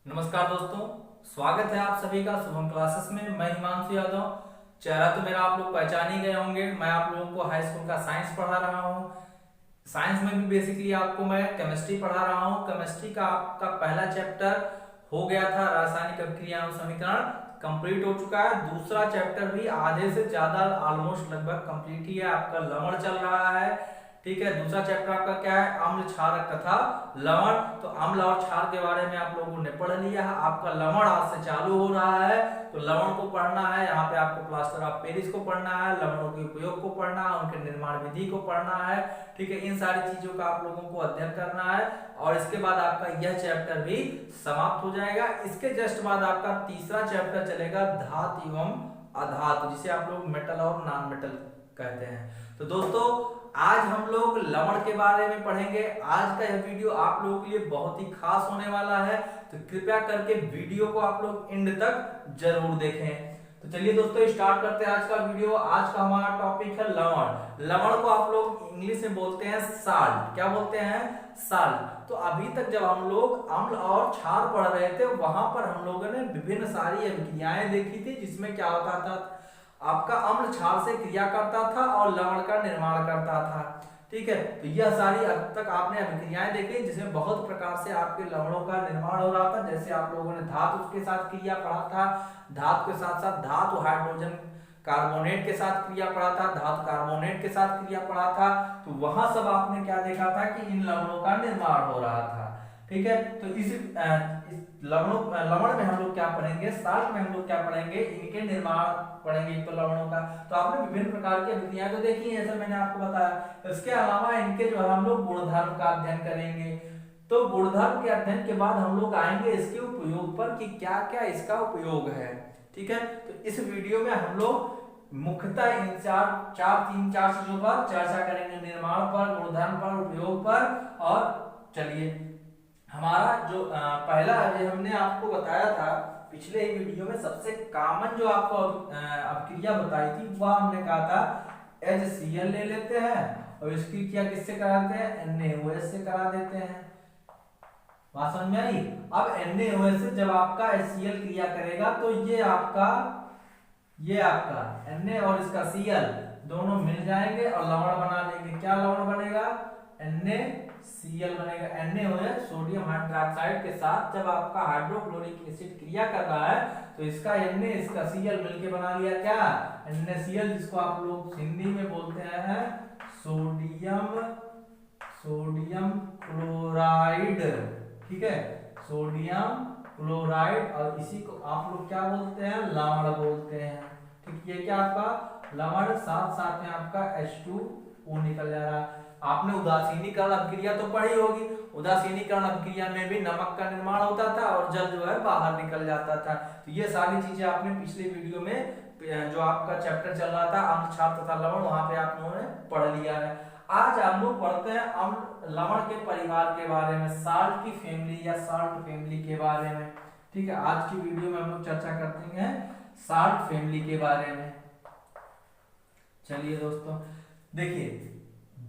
नमस्कार दोस्तों, स्वागत है आप सभी का शुभम क्लासेस में। मैं हिमांशु यादव। चेहरा तो मेरा आप लोग पहचान ही गए होंगे। मैं आप लोगों को हाई स्कूल का साइंस पढ़ा रहा हूँ। साइंस में भी बेसिकली आपको मैं केमिस्ट्री पढ़ा रहा हूँ। केमिस्ट्री का आपका पहला चैप्टर हो गया था, रासायनिक अभिक्रिया एवं समीकरण कंप्लीट हो चुका है। दूसरा चैप्टर भी आधे से ज्यादा ऑलमोस्ट लगभग कंप्लीट ही है। आपका लवण चल रहा है, ठीक है। दूसरा चैप्टर आपका क्या है? अम्ल, क्षारक तथा लवण। तो अम्ल और क्षार के बारे में आप लोगों ने पढ़ लिया है। आपका लवण आज से चालू हो रहा है, तो लवण को पढ़ना है। यहाँ पे आपको प्लास्टर ऑफ पेरिस को पढ़ना है, लवणों के उपयोग को पढ़ना है, उनके निर्माण विधि को पढ़ना है, ठीक है। इन सारी चीजों का आप लोगों को अध्ययन करना है और इसके बाद आपका यह चैप्टर भी समाप्त हो जाएगा। इसके जस्ट बाद आपका तीसरा चैप्टर चलेगा, धातु एवं अधातु, जिसे आप लोग मेटल और नॉन मेटल कहते हैं। तो दोस्तों, आज हम लोग लवण के बारे में पढ़ेंगे। आज का यह वीडियो आप लोगों के लिए बहुत ही खास होने वाला है, तो कृपया करके वीडियो को आप लोग एंड तक जरूर देखें। तो चलिए दोस्तों, स्टार्ट करते हैं आज का वीडियो। आज का हमारा टॉपिक है लवण। लवण को आप लोग इंग्लिश में बोलते हैं साल्ट। क्या बोलते हैं? साल्ट। तो अभी तक जब हम लोग अम्ल और क्षार पढ़ रहे थे, वहां पर हम लोगों ने विभिन्न सारी अभिक्रियाएं देखी थी, जिसमें क्या होता था, आपका अम्ल क्षार से क्रिया करता था और लवण का निर्माण करता था, ठीक है। तो यह सारी अब तक आपने अभिक्रियाएं देखी, जिसमें बहुत प्रकार से आपके लवणों का निर्माण हो रहा था। जैसे आप लोगों ने धातु के साथ क्रिया पढ़ा था, धातु के साथ साथ धातु हाइड्रोजन कार्बोनेट के साथ क्रिया पढ़ा था, धातु कार्बोनेट के साथ क्रिया पढ़ा था। तो वहां सब आपने क्या देखा था कि इन लवणों का निर्माण हो रहा था, ठीक है। तो इस लवण में हम लोग क्या पढ़ेंगे, साल्ट में हम लोग क्या पढ़ेंगे, इनके निर्माण पढ़ेंगे। तो लवणों का तो आपने विभिन्न प्रकार की अभिक्रियाएं तो देखी है, जैसा मैंने आपको बताया। इसके अलावा इनके जो है हम लोग गुणधर्म का अध्ययन करेंगे। तो गुणधर्म के अध्ययन के बाद हम लोग आएंगे इसके उपयोग पर कि क्या क्या इसका उपयोग है, ठीक है। तो इस वीडियो में हम लोग मुख्यतः इन तीन चार चीजों पर चर्चा करेंगे, निर्माण पर, गुणधर्म पर, उपयोग पर। और चलिए, हमारा जो पहला हमने आपको बताया था पिछले ही वीडियो में, सबसे कॉमन जो आपको अभिक्रिया बताई थी, वह हमने कहा था HCl ले लेते हैं और इसकी क्रिया किससे कराते हैं? NaOH से करा देते हैं। बात समझ में आई? अब NaOH से जब आपका HCl क्रिया करेगा, तो ये आपका Na और इसका Cl दोनों मिल जाएंगे और लवण बना लेंगे। क्या लवण बनेगा? NaCl बनेगा। NaOH सोडियम हाइड्रोक्साइड के साथ जब आपका हाइड्रोक्लोरिक एसिड क्रिया कर रहा है, तो इसका Na इसका Cl मिलके बना लिया क्या? NaCl, जिसको आप लोग हिंदी में बोलते हैं सोडियम क्लोराइड, ठीक है, सोडियम क्लोराइड। और इसी को आप लोग क्या बोलते हैं? लवण बोलते हैं, ठीक। ये क्या आपका लवण, साथ साथ में आपका H2O निकल जा रहा है। आपने उदासीनीकरण अभिक्रिया तो पढ़ी होगी। उदासीनीकरण अभिक्रिया में भी नमक का निर्माण होता था और जल जो है बाहर निकल जाता था। तो ये सारी चीजें आपने पिछले वीडियो में जो आपका चैप्टर चल रहा था अम्ल, क्षार तथा लवण, वहां पे आप लोगों ने पढ़ लिया है। आज हम लोग पढ़ते हैं अम्ल लवण के परिवार के बारे में, साल्ट की फैमिली या साल्ट फैमिली के बारे में, ठीक है। आज की वीडियो में हम लोग चर्चा करते हैं साल्ट फैमिली के बारे में। चलिए दोस्तों, देखिए,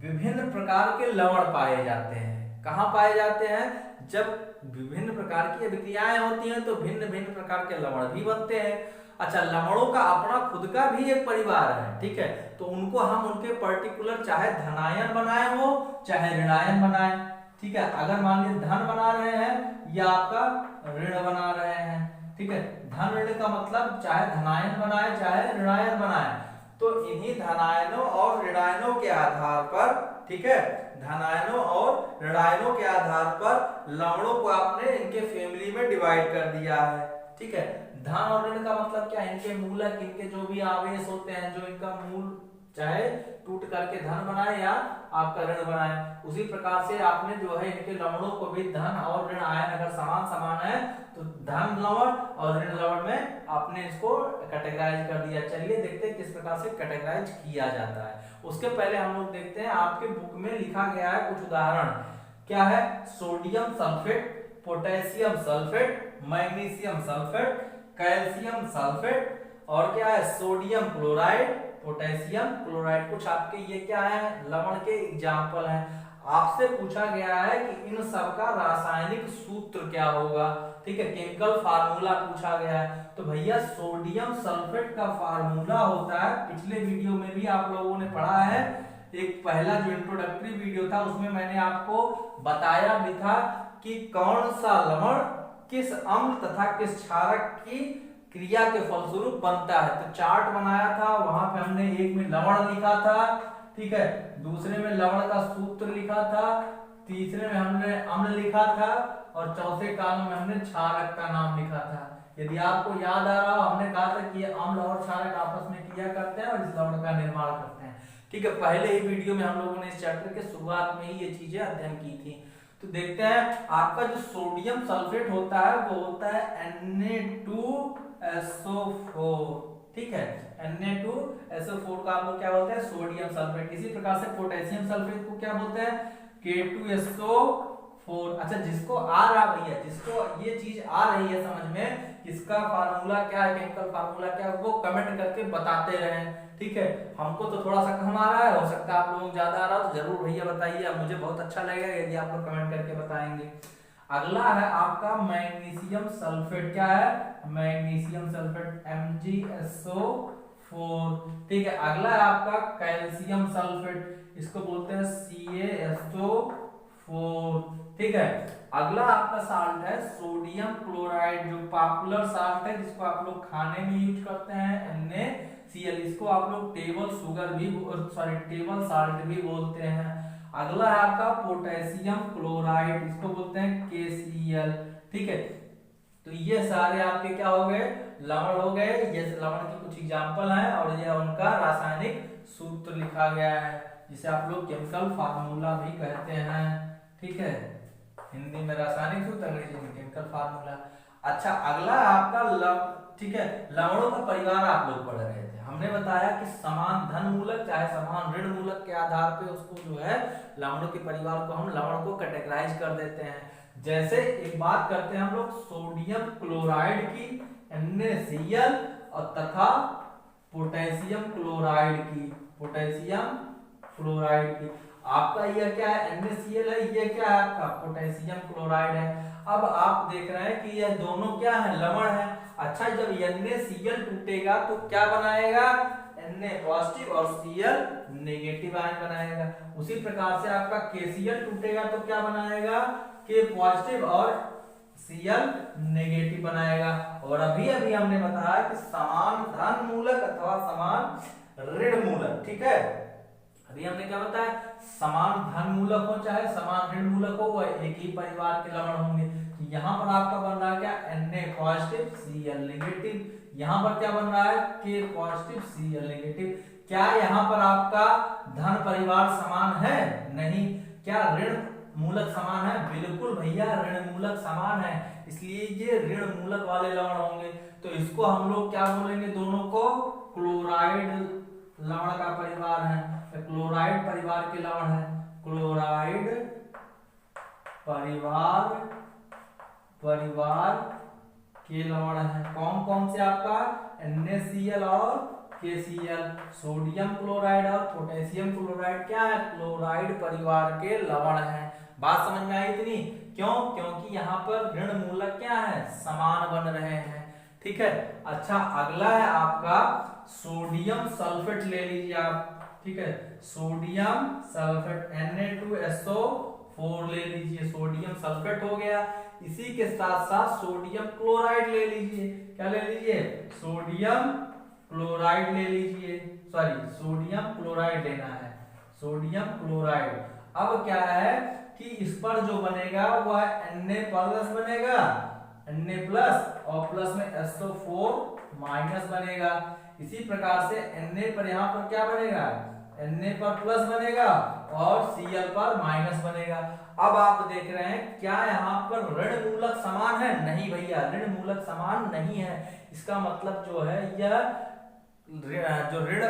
विभिन्न प्रकार के लवण पाए जाते हैं। कहाँ पाए जाते हैं? जब विभिन्न प्रकार की अभिक्रियाएं होती हैं, तो भिन्न भिन्न प्रकार के लवण भी बनते हैं। अच्छा, लवणों का अपना खुद का भी एक परिवार है, ठीक है। तो उनको हम उनके पर्टिकुलर, चाहे धनायन बनाए हो चाहे ऋणायन बनाए, ठीक है। अगर मान लीजिए धन बना रहे हैं या आपका ऋण बना रहे हैं, ठीक है। धन ऋण का मतलब चाहे धनायन बनाए चाहे ऋणायन बनाए, तो इन्हीं धनायनों और ऋणायनों के आधार पर, ठीक है, धनायनों और ऋणायनों के आधार पर लवणों को आपने इनके फैमिली में डिवाइड कर दिया है, ठीक है। धन और ऋण का मतलब क्या? इनके मूलक, इनके जो भी आवेश होते हैं, जो इनका मूल चाहे टूट करके धन बनाए या आपका ऋण बनाए, उसी प्रकार से आपने जो है इनके लवणों को भी धन और ऋण आयन अगर समान समान है, तो धन लवण और ऋण लवण में आपने इसको कैटेगराइज कर दिया। चलिए देखते हैं किस प्रकार से कैटेगराइज किया जाता है। उसके पहले हम लोग देखते हैं, आपके बुक में लिखा गया है कुछ उदाहरण। क्या है? Sodium sulphate, potassium sulphate, magnesium sulphate, calcium sulphate, और क्या है? Sodium chloride, potassium chloride. कुछ आपके ये क्या है? लवण के एग्जाम्पल हैं। आपसे पूछा गया है कि इन सब का रासायनिक सूत्र क्या होगा, ठीक है, केमिकल फार्मूला पूछा गया है। तो भैया सोडियम सल्फेट का फार्मूला होता है, पिछले वीडियो में भी आप लोगों ने पढ़ा है, एक पहला जो इंट्रोडक्टरी वीडियो था उसमें मैंने आपको बताया भी था कि कौन सा लवण किस अम्ल तथा किस क्षारक की क्रिया के फलस्वरूप बनता है। तो चार्ट बनाया था, वहां पे हमने एक में लवण लिखा था, ठीक है, दूसरे में लवण का सूत्र लिखा था, तीसरे में हमने अम्ल लिखा था और चौथे कॉलम में हमने क्षारक का नाम लिखा था। यदि आपको याद आ रहा हो, हमने कहा था कि ये अम्ल और क्षारक आपस में क्रिया करते हैं और इस लवण का निर्माण करते हैं, ठीक है। पहले ही वीडियो में हम लोगों ने इस चैप्टर के शुरुआत में ही ये चीजें अध्ययन की थी। तो देखते हैं, आपका जो सोडियम सल्फेट होता है वो होता है Na2SO4, ठीक है, Na2SO4 का आप लोग क्या बोलते हैं, सोडियम सल्फेट। इसी प्रकार से पोटेशियम सल्फेट को क्या बोलते हैं, K2SO4। अच्छा, जिसको आ रहा भैया, जिसको ये चीज आ रही है समझ में, इसका फार्मूला क्या है, केमिकल फार्मूला क्या है, वो कमेंट करके बताते रहें, ठीक है। हमको तो थोड़ा सा कम आ रहा है, हो सकता है आप लोगों को ज्यादा आ रहा हो, तो जरूर भैया बताइए, मुझे बहुत अच्छा लगेगा यदि आप लोग कमेंट करके बताएंगे। अगला है आपका मैग्नीशियम सल्फेट, क्या है, मैग्नीशियम सल्फेट MgSO4, ठीक है। अगला है आपका कैल्शियम सल्फेट, इसको बोलते हैं CaSO4, ठीक है। अगला आपका साल्ट है सोडियम क्लोराइड, जो पॉपुलर साल्ट है, जिसको आप लोग खाने में यूज करते हैं, NaCl, इसको आप लोग टेबल शुगर भी, सॉरी टेबल साल्ट भी बोलते हैं। अगला है आपका पोटेशियम क्लोराइड, इसको बोलते हैं KCl, ठीक है। तो ये सारे आपके क्या हो गए, लवण हो गए। ये लवण के कुछ एग्जांपल हैं और ये उनका रासायनिक सूत्र लिखा गया है, जिसे आप लोग केमिकल फार्मूला भी कहते हैं, ठीक है। हिंदी में रासायनिक सूत्र, अंग्रेजी में केमिकल फार्मूला। अच्छा, अगला आपका ठीक है, लवणों का परिवार आप लोग पढ़ रहे थे। हमने बताया कि समान धन मूलक चाहे समान ऋण मूलक के आधार पे उसको जो है लवणों के परिवार को हम लवण को कैटेगराइज कर देते हैं। जैसे एक बात करते हैं हम लोग सोडियम क्लोराइड की, NaCl, और तथा पोटेशियम क्लोराइड की, पोटेशियम क्लोराइड की। आपका ये क्या है, NaCl है, ये क्या है आपका पोटेशियम क्लोराइड है। अब आप देख रहे हैं कि ये दोनों क्या है, लवण है। अच्छा, जब NaCl टूटेगा तो क्या बनाएगा, Na पॉजिटिव और Cl नेगेटिव आयन बनाएगा। उसी प्रकार से आपका KCl टूटेगा तो क्या बनाएगा, K पॉजिटिव और Cl नेगेटिव बनाएगा। और अभी अभी हमने बताया कि समान धन मूलक अथवा समान ऋण मूलक, ठीक है। अभी हमने क्या बताया, समान धन मूलक हो चाहे समान ऋण मूलक हो, वह एक ही परिवार के लवण होंगे। यहाँ पर आपका बन रहा है क्या, Na पॉजिटिव Cl नेगेटिव। यहाँ पर क्या बन रहा है, K पॉजिटिव Cl नेगेटिव। क्या यहाँ पर आपका धन परिवार समान है, नहीं। क्या ऋण मूलक समान है, बिल्कुल भैया ऋण मूलक समान है, इसलिए ये ऋण मूलक वाले लवण होंगे। तो इसको हम लोग क्या बोलेंगे, दोनों को क्लोराइड लवण का परिवार है, क्लोराइड परिवार के लवण है, क्लोराइड परिवार के लवण है। कौन कौन से आपका, NaCl और KCl। सोडियम क्लोराइड और पोटेशियम क्लोराइड क्या है, क्लोराइड परिवार के लवण है। बात समझ में आई इतनी, क्यों, क्योंकि यहाँ पर ऋण मूलक क्या है, समान बन रहे हैं, ठीक है। अच्छा, अगला है आपका सोडियम सल्फेट, ले लीजिए आप, ठीक है, सोडियम सल्फेट Na2SO4 ले लीजिए, सोडियम सल्फेट हो गया। इसी के साथ साथ सोडियम क्लोराइड ले लीजिए, क्या ले लीजिए, सोडियम क्लोराइड ले लीजिए, सॉरी सोडियम क्लोराइड लेना है, सोडियम क्लोराइड। अब क्या है कि इस पर जो बनेगा वह Na प्लस बनेगा, Na प्लस और प्लस में SO4 माइनस बनेगा। इसी प्रकार से Na पर यहाँ पर क्या बनेगा, Na पर प्लस बनेगा और Cl पर माइनस बनेगा। अब आप देख रहे हैं क्या यहाँ पर ऋण मूलक समान है, नहीं भैया ऋण मूलक समान नहीं है। इसका मतलब जो है यह जो ऋण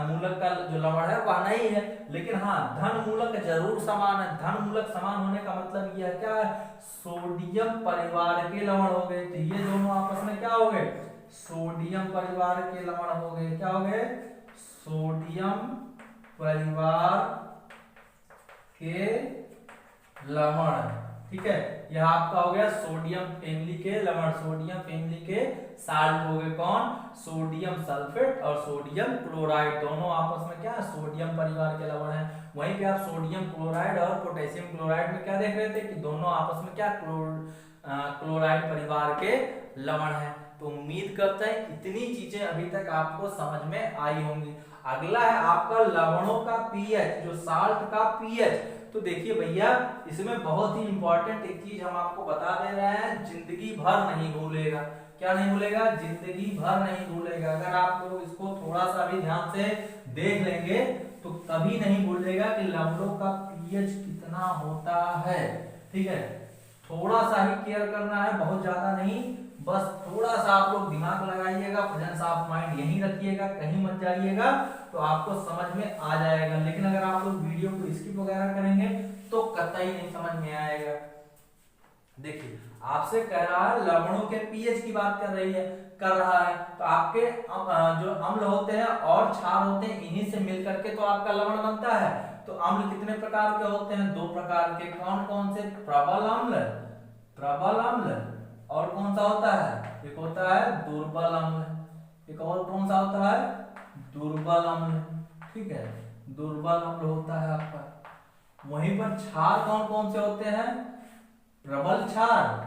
मूलक का जो लवण है वह नहीं है, लेकिन हाँ धन मूलक जरूर समान है। धन मूलक समान होने का मतलब यह क्या है, सोडियम परिवार के लवण हो गए। तो ये दोनों आपस में क्या हो गए, सोडियम परिवार के लवण हो गए। क्या हो गए, सोडियम परिवार के लवण, ठीक है। यह आपका हो गया सोडियम फैमिली के लवण, सोडियम फैमिली के साल्ट हो गए कौन, सोडियम सल्फेट और सोडियम क्लोराइड, दोनों आपस में क्या है, सोडियम परिवार के लवण है। वहीं पे आप सोडियम क्लोराइड और पोटेशियम क्लोराइड में क्या देख रहे थे कि दोनों आपस में क्या क्लोराइड परिवार के लवण है। तो उम्मीद करते हैं इतनी चीजें अभी तक आपको समझ में आई होंगी। अगला है आपका लवणों का पीएच, जो साल्ट का पीएच। तो देखिए भैया, इसमें बहुत ही इंपॉर्टेंट एक चीज हम आपको बता दे रहे हैं, जिंदगी भर नहीं भूलेगा। क्या नहीं भूलेगा, जिंदगी भर नहीं भूलेगा। अगर आप लोग इसको थोड़ा सा भी ध्यान से देख लेंगे तो कभी नहीं भूलेगा कि लवणों का पीएच कितना होता है, ठीक है। थोड़ा सा ही केयर करना है, बहुत ज्यादा नहीं, बस थोड़ा सा आप लोग दिमाग लगाइएगा, प्रेजेंस ऑफ माइंड यहीं रखिएगा, कहीं मत जाइएगा, तो आपको समझ में आ जाएगा। लेकिन अगर आप लोग वीडियो को स्किप वगैरह करेंगे तो कतई नहीं समझ में आएगा। देखिए, आपसे कह रहा है लवणों के पीएच की बात कर रहा है, तो आपके जो अम्ल होते हैं और क्षार होते हैं, इन्हीं से मिलकर के तो आपका लवण बनता है। तो अम्ल कितने प्रकार के होते हैं, दो प्रकार के। कौन कौन से, प्रबल अम्ल और कौन सा होता है, एक होता है दुर्बल अम्ल, एक और कौन सा होता है, दुर्बल अम्ल, ठीक है, दुर्बल अम्ल होता है आपका। वहीं पर क्षार कौन कौन से होते हैं, प्रबल क्षार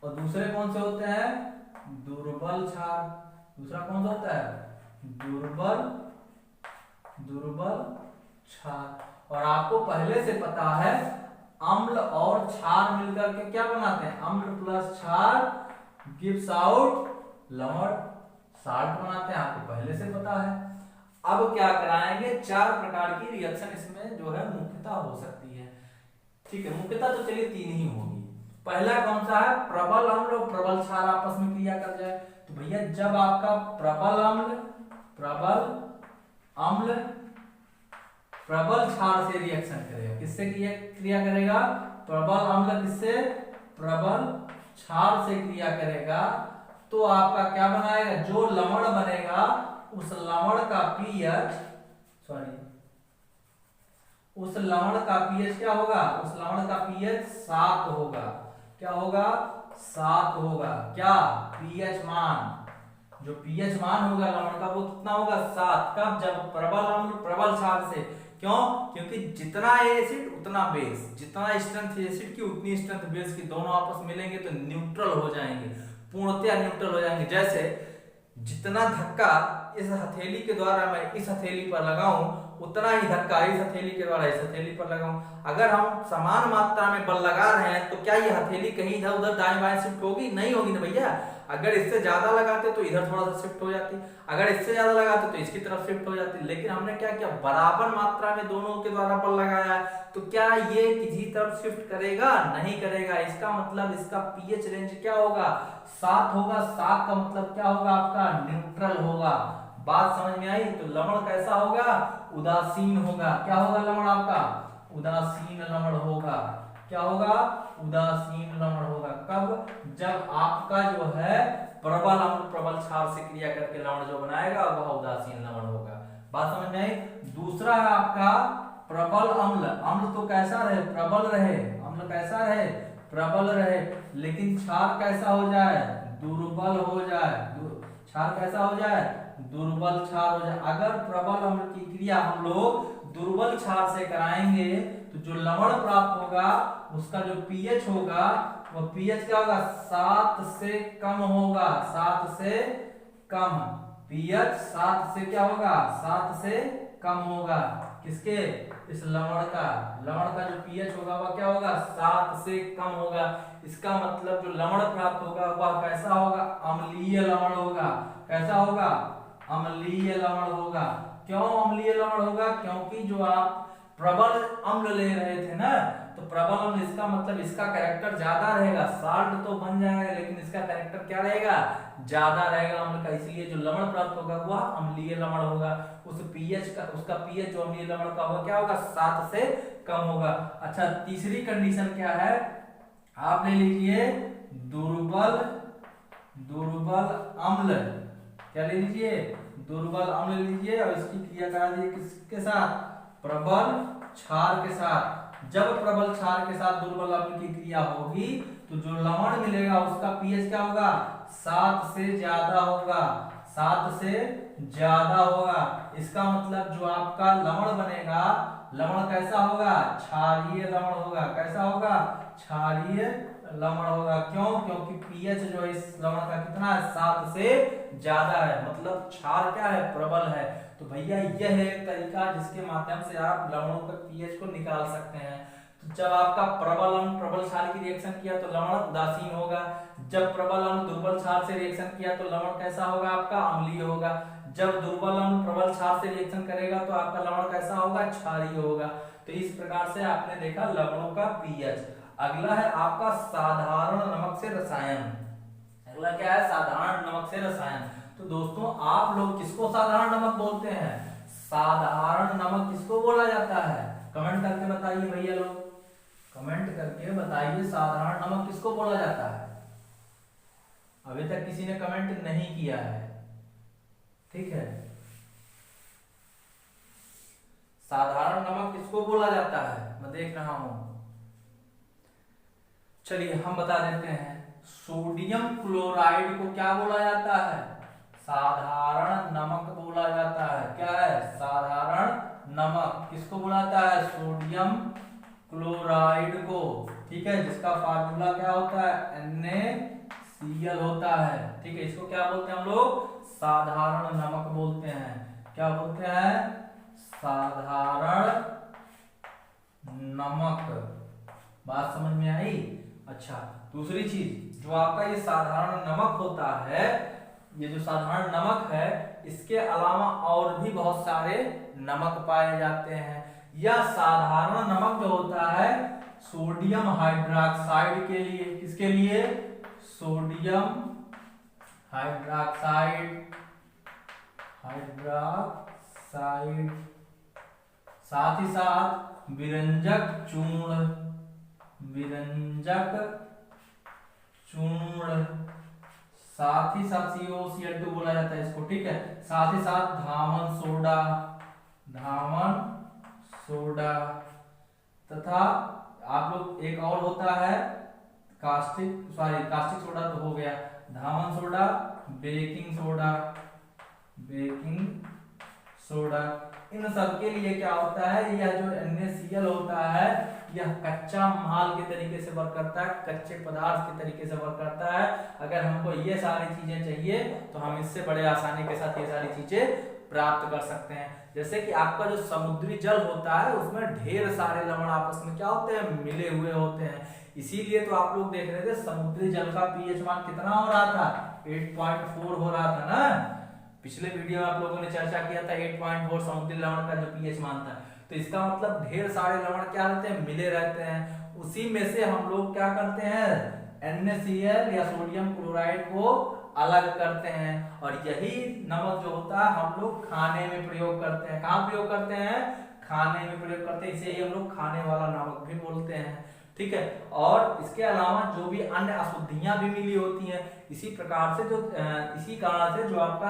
और दूसरे कौन से होते हैं, दुर्बल क्षार। दूसरा कौन सा होता है, दुर्बल क्षार। और आपको पहले से पता है अम्ल और क्षार मिलकर के क्या बनाते हैं, अम्ल प्लस क्षार गिव्स आउट लवण, साल्ट बनाते हैं, आपको पहले से पता है। अब क्या कराएंगे, चार प्रकार की रिएक्शन इसमें जो है मुख्यतः हो सकती है, ठीक है। मुख्यतः तो चलिए तीन ही होगी। पहला कौन सा है, प्रबल अम्ल और प्रबल क्षार आपस में क्रिया कर जाए। तो भैया जब आपका प्रबल अम्ल प्रबल क्षार से रिएक्शन करेगा, किससे क्रिया करेगा, प्रबल अम्ल किससे, प्रबल क्षार से क्रिया करेगा, तो आपका क्या बनाएगा, जो लवण बनेगा उस लवण का पीएच क्या होगा, उस लवण का पीएच 7 होगा। क्या होगा, 7 होगा। क्या, पीएच मान, जो पीएच मान होगा लवण का वो कितना होगा, 7। कब, जब प्रबल अम्ल प्रबल क्षार से। क्यों, क्योंकि जितना एसिड उतना बेस, जितना स्ट्रेंथ एसिड की उतनी स्ट्रेंथ बेस की, दोनों आपस में मिलेंगे तो न्यूट्रल हो जाएंगे, पूर्णतया न्यूट्रल हो जाएंगे। जैसे जितना धक्का इस हथेली के द्वारा मैं इस हथेली पर लगाऊं, उतना ही धक्का इस हथेली के द्वारा इस हथेली पर लगाऊं। अगर हम समान मात्रा में बल लगा रहे हैं तो क्या ये हथेली कहीं इधर उधर दाएं बाएं शिफ्ट होगी, नहीं होगी ना भैया। अगर इससे ज्यादा लगाते तो इधर थोड़ा सा शिफ्ट हो जाती, अगर इससे ज्यादा लगाते तो इसकी तरफ शिफ्ट हो जाती। लेकिन हमने क्या किया, बराबर मात्रा में दोनों के द्वारा बल लगाया है, तो क्या ये किसी तरफ शिफ्ट करेगा, नहीं करेगा। इसका मतलब इसका पीएच रेंज क्या होगा, 7 होगा। 7 का मतलब क्या होगा, आपका न्यूट्रल होगा। बात समझ में आई। तो लवण कैसा होगा, उदासीन होगा। क्या होगा लवण आपका, उदासीन लवण होगा। क्या होगा, उदासीन लवण होगा। कब, जब आपका जो है प्रबल अम्ल प्रबल क्षार से क्रिया करके लवण जो बनाएगा वह उदासीन लवण होगा। बात समझ में आई। दूसरा है आपका प्रबल अम्ल। अम्ल तो कैसा रहे, प्रबल रहे, अम्ल कैसा रहे, प्रबल रहे, लेकिन क्षार कैसा हो जाए, दुर्बल हो जाए। क्षार कैसा हो जाए, दुर्बल क्षार हो जाए। अगर प्रबल अम्ल की क्रिया हम लोग दुर्बल क्षार से कराएंगे तो जो लवण प्राप्त होगा उसका जो पीएच होगा वो पीएच क्या होगा, 7 से कम होगा। 7 से कम, पीएच 7 से क्या होगा, 7 से कम होगा। किसके, इस लवण का। लवण का जो पीएच होगा वह क्या होगा, 7 से कम होगा। इसका मतलब जो लवण प्राप्त होगा वह कैसा होगा, अम्लीय लवण होगा। कैसा होगा, अम्लीय लवण होगा। क्यों अम्लीय लवण होगा, क्योंकि जो आप प्रबल अम्ल ले रहे थे ना, तो प्रबल अम्ल इसका मतलब इसका कैरेक्टर ज्यादा रहेगा। साल्ट तो बन जाएगा लेकिन इसका कैरेक्टर क्या रहेगा, ज्यादा रहेगा अम्ल का। इसलिए जो लवण प्राप्त होगा वह अम्लीय लवण होगा। उस पीएच का, उसका पीएच जो अम्लीय लवण का होगा क्या होगा, 7 से कम होगा। अच्छा, तीसरी कंडीशन क्या है, आप ले लीजिए दुर्बल अम्ल। क्या ले लीजिए, दुर्बल अम्ल लीजिए और इसकी क्रिया करा दीजिए किसके साथ, प्रबल क्षार के साथ। जब प्रबल क्षार के साथ दुर्बल अम्ल की क्रिया होगी तो जो लवण मिलेगा उसका पीएच क्या होगा, 7 से ज्यादा होगा, 7 से ज्यादा होगा। इसका मतलब जो आपका लवण बनेगा, लवण कैसा होगा, क्षारीय लवण होगा। कैसा होगा, क्षारीय लवण होगा। क्यों, क्योंकि पीएच जो इस लवण का कितना है, 7 से ज्यादा है, मतलब क्षार क्या है, प्रबल है। तो भैया यह है एक तरीका जिसके माध्यम से आप लवणों का पीएच को निकाल सकते हैं। तो जब आपका प्रबल अम्ल प्रबल क्षार की रिएक्शन किया तो लवण उदासीन होगा, जब प्रबल अम्ल दुर्बल क्षार से रिएक्शन किया तो लवण कैसा होगा, आपका अम्लीय होगा। जब दुर्बल अम्ल प्रबल क्षार से रिएक्शन करेगा तो आपका लवण कैसा होगा, क्षारीय होगा। तो इस प्रकार से आपने देखा लवणों का पीएच। अगला है आपका साधारण नमक से रसायन। अगला क्या है, साधारण नमक से रसायन। तो दोस्तों आप लोग किसको साधारण नमक बोलते हैं, साधारण नमक किसको बोला जाता है, कमेंट करके बताइए भैया लोग, कमेंट करके बताइए साधारण नमक किसको बोला जाता है। अभी तक किसी ने कमेंट नहीं किया है, ठीक है। साधारण नमक किसको बोला जाता है, मैं देख रहा हूं। चलिए हम बता देते हैं, सोडियम क्लोराइड को क्या बोला जाता है, साधारण नमक बोला जाता है। क्या है, साधारण नमक। किसको बोला जाता है, सोडियम क्लोराइड को, ठीक है, जिसका फार्मूला क्या होता है, NaCl होता है, ठीक है। इसको क्या बोलते हैं हम लोग, साधारण नमक बोलते हैं। क्या बोलते हैं, साधारण नमक। बात समझ में आई। अच्छा, दूसरी चीज जो आपका ये साधारण नमक होता है, ये जो साधारण नमक है, इसके अलावा और भी बहुत सारे नमक पाए जाते हैं। यह साधारण नमक जो होता है सोडियम हाइड्रोक्साइड के लिए, किसके लिए, सोडियम हाइड्रोक्साइड, साथ ही साथ विरंजक चूर्ण, साथ ही साथ COCl2 बोला जाता है इसको, ठीक है। साथ ही साथ धामन सोडा तथा आप लोग एक और होता है कास्टिक सोडा तो हो गया, धामन सोडा, बेकिंग सोडा। इन सब के लिए क्या होता है, यह जो NaCl होता है यह कच्चा माल के तरीके से वर्क करता है, कच्चे पदार्थ के तरीके से वर्क करता है। अगर हमको ये सारी चीजें चाहिए तो हम इससे बड़े आसानी के साथ ये सारी चीजें प्राप्त कर सकते हैं। जैसे कि आपका जो समुद्री जल होता है उसमें ढेर सारे लवण आपस में क्या होते हैं, मिले हुए होते हैं। इसीलिए तो आप लोग देख रहे थे समुद्री जल का पीएच मान कितना हो रहा था, 8.4 हो रहा था ना। पिछले वीडियो में आप लोगों ने चर्चा किया था 8.4 समुद्री लवण का जो पीएच मान था। तो इसका मतलब ढेर सारे लवण क्या रहते हैं, मिले रहते हैं। उसी में से हम लोग क्या करते हैं, NaCl या सोडियम क्लोराइड को अलग करते हैं, और यही नमक जो होता है हम लोग खाने में प्रयोग करते हैं। कहाँ प्रयोग करते हैं, खाने में प्रयोग करते हैं, इसे हम लोग खाने वाला नमक भी बोलते हैं, ठीक है। और इसके अलावा जो भी अन्य अशुद्धियां भी मिली होती हैं, इसी प्रकार से इसी कारण से जो आपका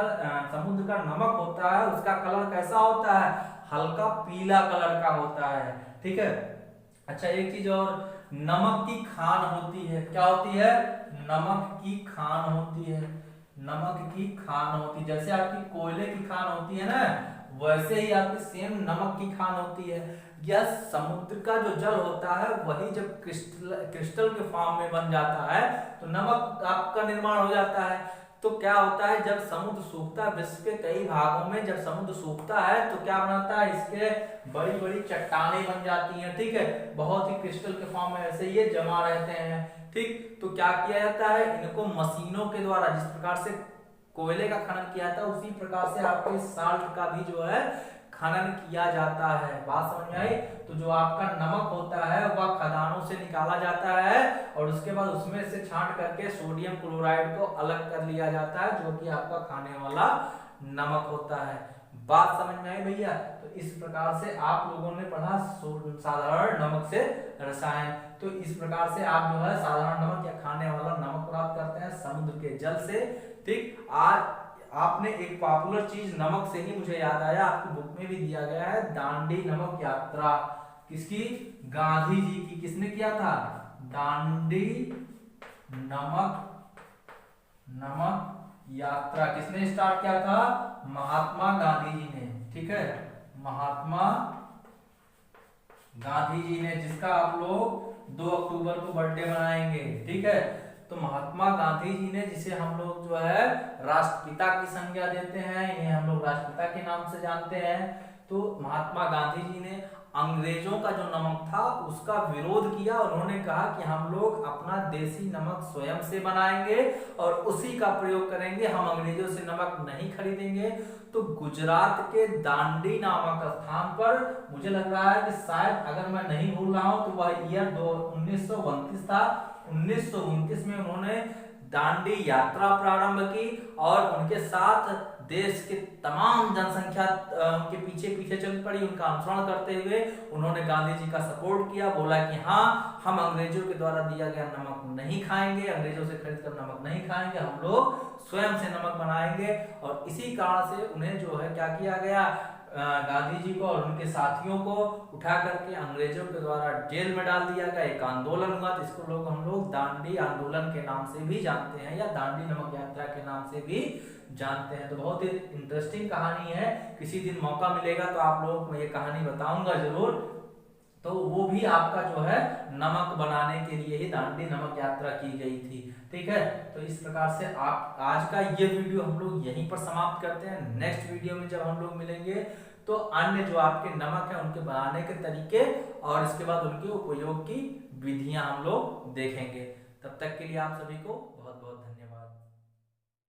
समुद्र का नमक होता है उसका कलर कैसा होता है, हल्का पीला कलर का होता है, ठीक है। अच्छा, एक चीज और, नमक की खान होती है। क्या होती है, नमक की खान होती है, नमक की खान होती है। जैसे आपकी कोयले की खान होती है ना, वैसे ही आपकी सेम नमक की खान होती है। यह समुद्र का जो जल होता है वही जब क्रिस्टल के फॉर्म में बन जाता है तो नमक आपका निर्माण हो जाता है। तो क्या होता है, जब समुद्र सूखता है, विश्व के कई भागों में जब समुद्र सूखता है तो क्या बनाता है, इसके बड़ी बड़ी चट्टानें बन जाती हैं, ठीक है, बहुत ही क्रिस्टल के फॉर्म में ऐसे ये जमा रहते हैं, ठीक। तो क्या किया जाता है, इनको मशीनों के द्वारा, जिस प्रकार से कोयले का खनन किया था उसी प्रकार से आपके साल्ट का भी जो है खनन किया जाता है। बात समझ में आई। तो जो आपका नमक होता है वह खदानों से निकाला जाता है और उसके बाद उसमें से छांट करके सोडियम क्लोराइड को अलग कर लिया जाता है, जो कि आपका खाने वाला नमक होता है। बात समझ में आई भैया। तो इस प्रकार से आप लोगों ने पढ़ा साधारण नमक से रसायन। तो इस प्रकार से आप जो है साधारण नमक या खाने वाला नमक प्राप्त करते हैं समुद्र के जल से, ठीक। आज आपने एक पॉपुलर चीज नमक से ही मुझे याद आया, आपकी बुक में भी दिया गया है, दांडी नमक यात्रा किसकी? गांधी जी की। किसने किया था? दांडी नमक यात्रा किसने स्टार्ट किया था? महात्मा गांधी जी ने। ठीक है, महात्मा गांधी जी ने, जिसका आप लोग 2 अक्टूबर को बर्थडे मनाएंगे। ठीक है, तो महात्मा गांधी जी ने, जिसे हम लोग जो है राष्ट्रपिता की संज्ञा देते हैं, इन्हें हम लोग राष्ट्रपिता के नाम से जानते हैं। तो महात्मा गांधी जी ने अंग्रेजों का जो नमक था उसका विरोध किया। उन्होंने कहा कि हम लोग अपना देसी नमक स्वयं से बनाएंगे और उसी का प्रयोग करेंगे, हम अंग्रेजों से नमक नहीं खरीदेंगे। तो गुजरात के दांडी नामक स्थान पर, मुझे लग रहा है कि शायद अगर मैं नहीं भूल रहा हूं तो वह ईयर 1929 था। 1929 में उन्होंने दांडी यात्रा प्रारंभ की और उनके साथ देश के तमाम जनसंख्या उनके पीछे पीछे चल पड़ी। उनका अनुसरण करते हुए उन्होंने गांधी जी का सपोर्ट किया, बोला कि हाँ, हम अंग्रेजों के द्वारा दिया गया नमक नहीं खाएंगे, अंग्रेजों से खरीद कर नमक नहीं खाएंगे, हम लोग स्वयं से नमक बनाएंगे। और इसी कारण से उन्हें जो है क्या किया गया, गांधी जी को और उनके साथियों को उठा करके अंग्रेजों के द्वारा जेल में डाल दिया गया। एक आंदोलन हुआ, तो इसको हम लोग दांडी आंदोलन के नाम से भी जानते हैं या दांडी नमक यात्रा के नाम से भी जानते हैं। तो बहुत ही इंटरेस्टिंग कहानी है, किसी दिन मौका मिलेगा तो आप लोगों को ये कहानी बताऊंगा जरूर। तो वो भी आपका जो है नमक बनाने के लिए ही दांडी नमक यात्रा की गई थी। ठीक है, तो इस प्रकार से आप आज का ये वीडियो हम लोग यहीं पर समाप्त करते हैं। नेक्स्ट वीडियो में जब हम लोग मिलेंगे तो अन्य जो आपके नमक है उनके बनाने के तरीके और इसके बाद उनके उपयोग की विधियां हम लोग देखेंगे। तब तक के लिए आप सभी को बहुत बहुत धन्यवाद।